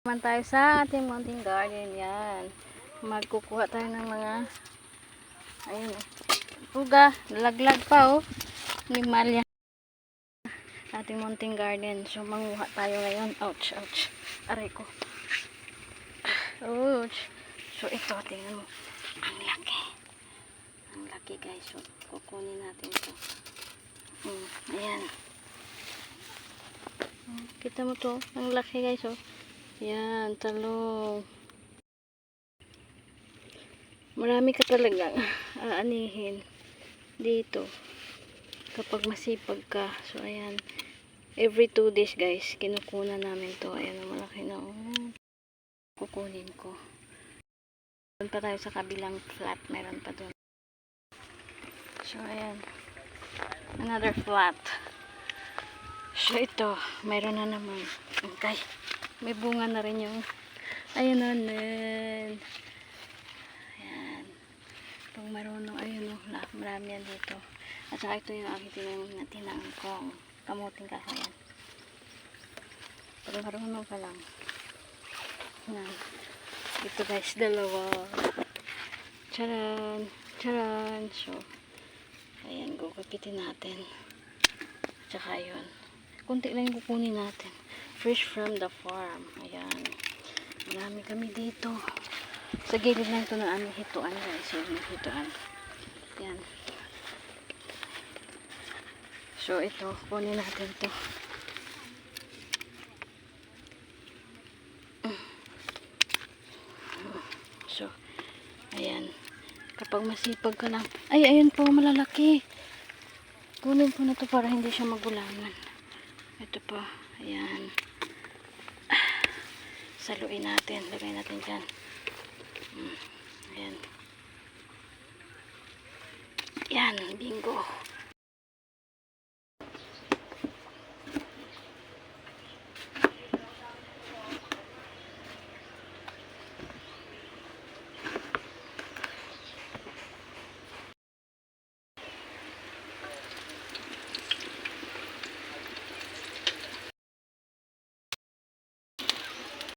Naman tayo sa ating mountain garden. Yan. Magkukuha tayo ng mga ayun. Puga. Laglag pa oh. Limalya. Ating mountain garden. So manguha tayo ngayon. Ouch, ouch. Aray ko. Ouch. So ito, tingnan mo. Ang laki. Ang laki guys. So kukunin natin ito. Ayan. Kita mo to. Ang laki guys oh. Yan, talong. Marami ka talagang aanihin dito kapag masipag ka. So, ayan. Every 2 days, guys, kinukunan namin to. Ayan, malaki na. Kukunin ko. Doon pa tayo sa kabilang flat. Meron pa doon. So, ayan. Another flat. So, ito. Meron na naman. Okay. May bunga na rin yung ayun na nun. Ayan. Pag marunong, ayun o. Marami yan dito. At saka ito yung aking tinangkong kamuting kahoy. Ayan. Pag marunong ka lang. Ayan. Ito guys, dalawa. Charan. Charan. So, ayan. Gugupitin natin. At saka yun. Kunti lang yung kukunin natin. Fresh from the farm. Ayan. Marami kami dito. Sa gilid lang ito ng aming hituan guys. Yung hituan. Ayan. So ito. Kunin natin ito. So. Ayan. Kapag masipag ka lang. Ay, ayun po. Malalaki. Kunin po na ito para hindi siya magulangan. Ito pa. Ayan. Saluin natin. Lagay natin dyan. Ayan. Yan. Bingo.